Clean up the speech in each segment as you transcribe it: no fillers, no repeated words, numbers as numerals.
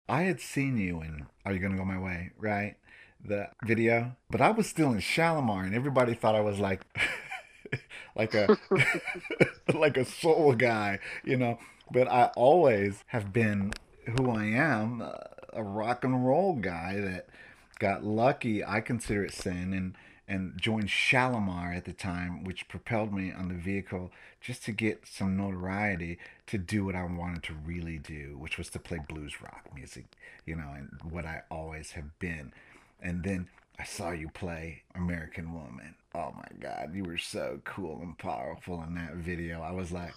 I had seen you in Are You Gonna Go My Way, right? The video. But I was still in Shalimar and everybody thought I was like like a like a soul guy, you know. But I always have been who I am, a rock and roll guy that got lucky. I consider it sin, and joined Shalimar at the time, which propelled me on the vehicle just to get some notoriety to do what I wanted to really do, which was to play blues rock music, and what I always have been. And then I saw you play American Woman. Oh my God, you were so cool and powerful in that video. I was like,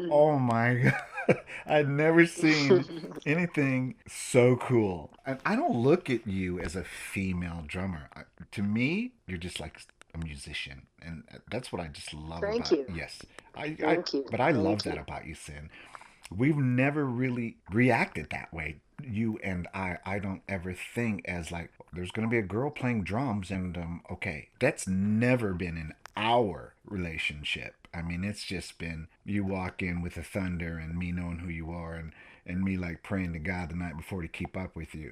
oh my God, I'd never seen anything so cool. And I don't look at you as a female drummer. To me, you're just like a musician, and that's what I just love Thank about. you. Yes, I Thank you. but I love Thank that you. about you, Sin. We've never really reacted that way. You and I don't ever think as like there's gonna be a girl playing drums, and okay, that's never been in our relationship. I mean, it's just been you walk in with the thunder and me knowing who you are, and me like praying to God the night before to keep up with you.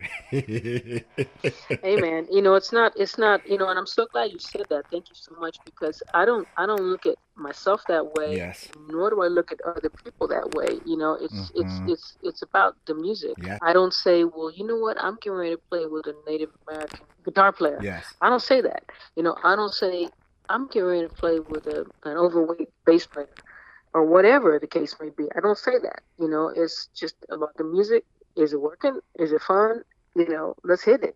Hey man, and I'm so glad you said that. Thank you so much because I don't look at myself that way, Yes. nor do I look at other people that way. It's Mm-hmm. it's about the music. Yes. I don't say, well, you know what, I'm getting ready to play with a Native American guitar player. Yes. I don't say that. I don't say I'm getting ready to play with an overweight bass player or whatever the case may be. I don't say that. It's just about the music. Is it working? Is it fun? Let's hit it,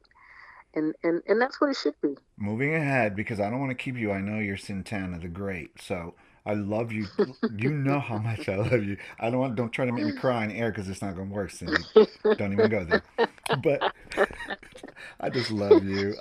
and that's what it should be. Moving ahead, because I don't want to keep you. I know you're Santana the Great, so I love you. You know how much I love you. I don't want. Don't try to make me cry in air because it's not gonna work, Cindy. Don't even go there. But I just love you.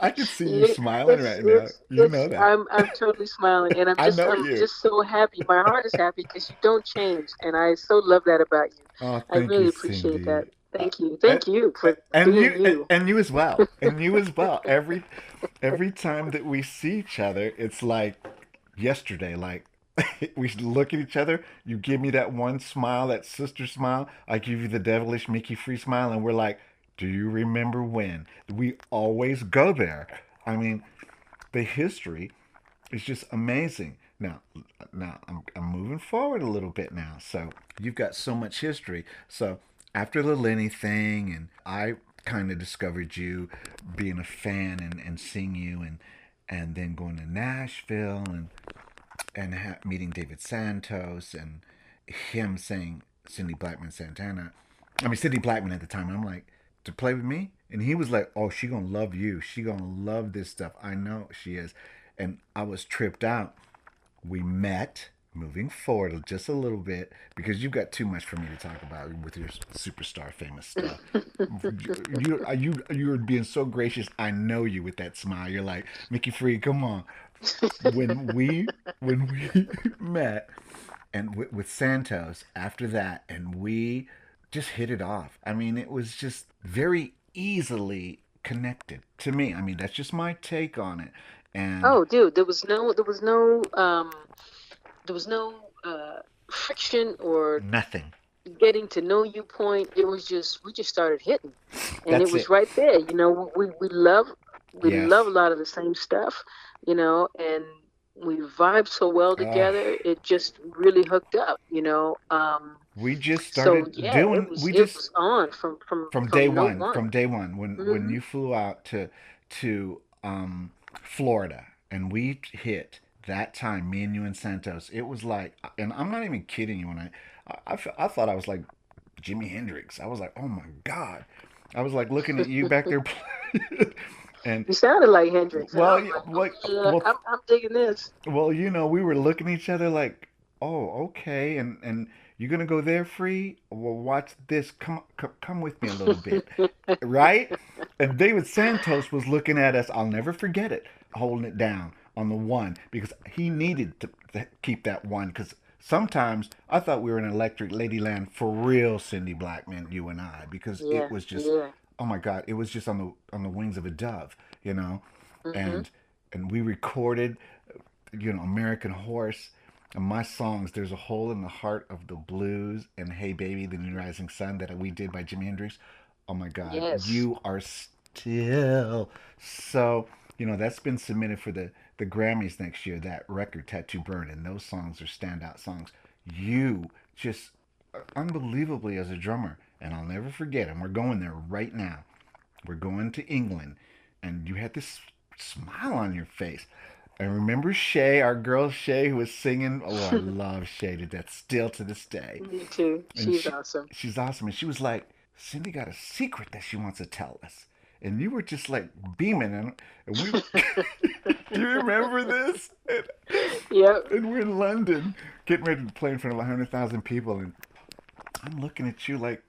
I can see you Yeah, smiling it's right now. it's You it's know that. I'm totally smiling, and I'm I just know I'm you. just so happy. My heart is happy because you don't change, and I so love that about you. Oh, I thank you, really appreciate that. Cindy. Thank you. And, Thank you for and being you you. and you as well. And you as well. Every time that we see each other, it's like yesterday. Like we look at each other. You give me that one smile, that sister smile. I give you the devilish Mickey free smile, and we're like, "Do you remember when?" We always go there. I mean, the history is just amazing. Now I'm moving forward a little bit now. So you've got so much history. So after the Lenny thing, and I kind of discovered you being a fan and seeing you, and then going to Nashville and meeting David Santos and him saying Cindy Blackman Santana. I mean Cindy Blackman at the time. I'm like, to play with me, and he was like, "Oh, she gonna love you. She gonna love this stuff. I know she is." And I was tripped out. We met. Moving forward just a little bit because you've got too much for me to talk about with your superstar famous stuff. You're being so gracious. I know you with that smile. You're like Mickey Free. Come on, when we met and with Santos after that, and we just hit it off. I mean, it was just very easily connected to me. I mean, that's just my take on it. And Oh, dude, there was no friction or nothing. getting to know you point. It was just we just started hitting, and it That's was it. right there. We love a Yes. lot of the same stuff, and we vibe so well Uh, together. It just really hooked up. we just So started yeah, it doing. was We it just was on from from day from no one. one. From day one, when Hmm. you flew out to Florida, and we hit that time, me and you and Santos. It was like, and I'm not even kidding you. When I thought I was like Jimi Hendrix. I was like, oh my God. I was like looking at you back there, and You sounded like Hendrix, and I well, was like, what, okay, yeah, well, I'm digging this. we were looking at each other like, oh, okay, and you're gonna go there free. Well, watch this. Come with me a little bit, right? And David Santos was looking at us. I'll never forget it, holding it down on the one because he needed to keep that one because sometimes I thought we were in Electric Ladyland for real, Cindy Blackman, you and I, because it Yeah, was just, yeah. oh my God, it was just on the wings of a dove, you know, Hmm. and and we recorded, American Horse. And my songs, There's a Hole in the Heart of the Blues and Hey Baby, the New Rising Sun that we did by Jimi Hendrix. Oh my God, Yes. you are still so. That's been submitted for the Grammys next year. That record, Tattoo Burn, and those songs are standout songs. You just unbelievably as a drummer, and I'll never forget. And we're going there right now. We're going to England, and you had this smile on your face. I remember Shay, our girl Shay, who was singing. Oh, I love Shay to death, still to this day. Me too. And She's awesome. she's awesome. And she was like, Cindy got a secret that she wants to tell us. And you were just like beaming. And we, do you remember this? Yep. And we're in London getting ready to play in front of 100,000 people. And I'm looking at you like,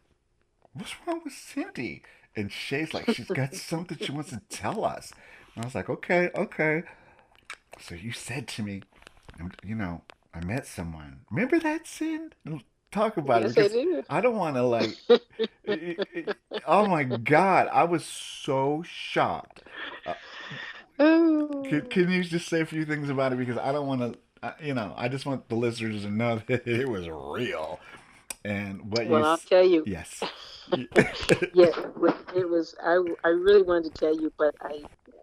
what's wrong with Cindy? And Shay's like, she's got something she wants to tell us. And I was like, okay, okay. So you said to me, I met someone. Remember that, Sin? Talk about it Yes, I because do. I don't want to like. Oh my God, I was so shocked. Uh, Oh. can you just say a few things about it because I don't want to. I just want the listeners to know that it was real and what you. Well, I'll tell you. Yes. Yeah, it was. I really wanted to tell you, but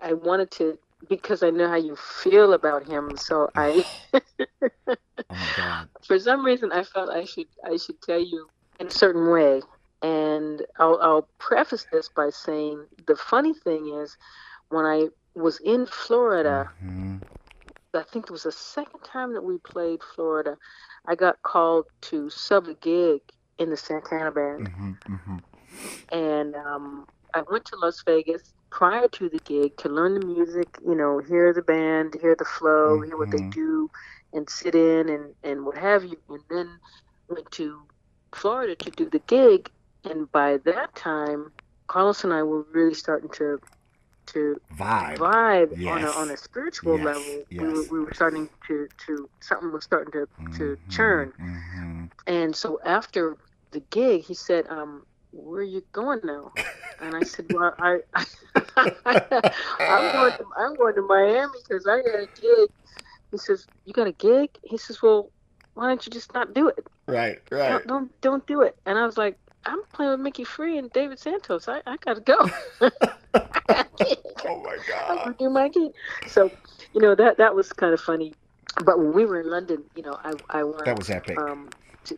I wanted to because I know how you feel about him. So I, Oh, oh my God. for some reason, I felt I should tell you in a certain way. And I'll preface this by saying the funny thing is when I was in Florida, Mm-hmm. I think it was the second time that we played Florida, I got called to sub a gig in the Santana band. Mm-hmm. Mm-hmm. And I went to Las Vegas prior to the gig to learn the music, hear the band, hear the flow, hear what they Mm-hmm. do, and sit in and what have you. And then went to Florida to do the gig. And by that time, Carlos and I were really starting to Vibe. vibe on a Yes. spiritual Yes. level. We were Yes. we were starting to something was starting to Mm-hmm. churn. Mm-hmm. And so after the gig, he said, where are you going now? And I said, well, I'm going to Miami because I got a gig. He says, you got a gig? He says, well, why don't you just not do it? Right. Don't Right. don't do it. And I was like, I'm playing with Mickey Free and David Santos. I gotta go. I got a gig. Oh my I'm God. gonna do my gig. So, that was kind of funny. But when we were in London, I That went was epic. to,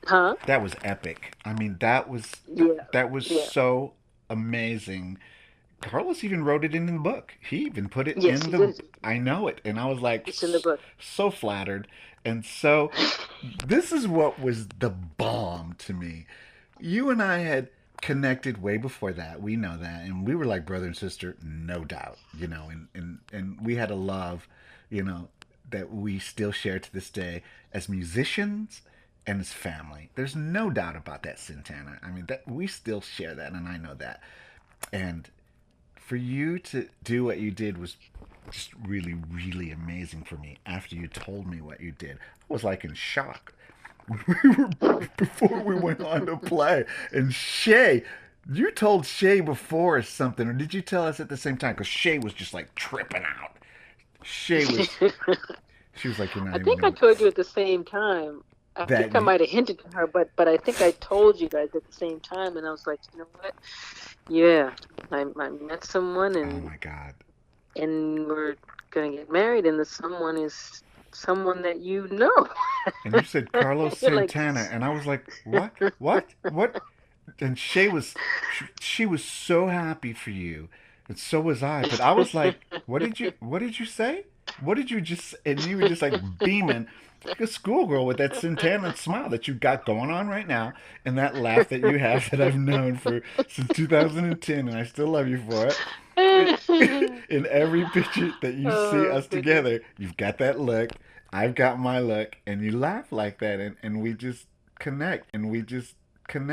huh? That was epic. I mean, that was Yeah, that was yeah. so amazing. Carlos even wrote it in the book. He even put it Yes, in he the. did. I know it, and I was like It's in the book. so flattered, and so this is what was the bomb to me. You and I had connected way before that. We know that, and we were like brother and sister, no doubt. And we had a love, you know, that we still share to this day as musicians and as family. There's no doubt about that, Santana. I mean, that we still share that, and I know that. And for you to do what you did was just really, really amazing for me. After you told me what you did, I was like in shock. We were before we went on to play, and Shay, you told Shay before something, or did you tell us at the same time? Because Shay was just like tripping out. Shay was, she was like, "You're not I even think I gonna told you at the same time. I that." think I might have hinted to her, but I think I told you guys at the same time, and I was like, you know what? Yeah, I met someone, Oh and my God! we're gonna get married, and the someone is someone that you know. And you said Carlos You're like, Santana, and I was like, "What? What? What?" And Shay was, she was so happy for you, and so was I. But I was like, what did you say? What did you just? And you were just like beaming, like a schoolgirl with that Santana smile that you got going on right now, and that laugh that you have that I've known for since 2010, and I still love you for it. In every picture that you see oh us goodness. together, you've got that look. I've got my look, and you laugh like that, and we just connect, and we just connect.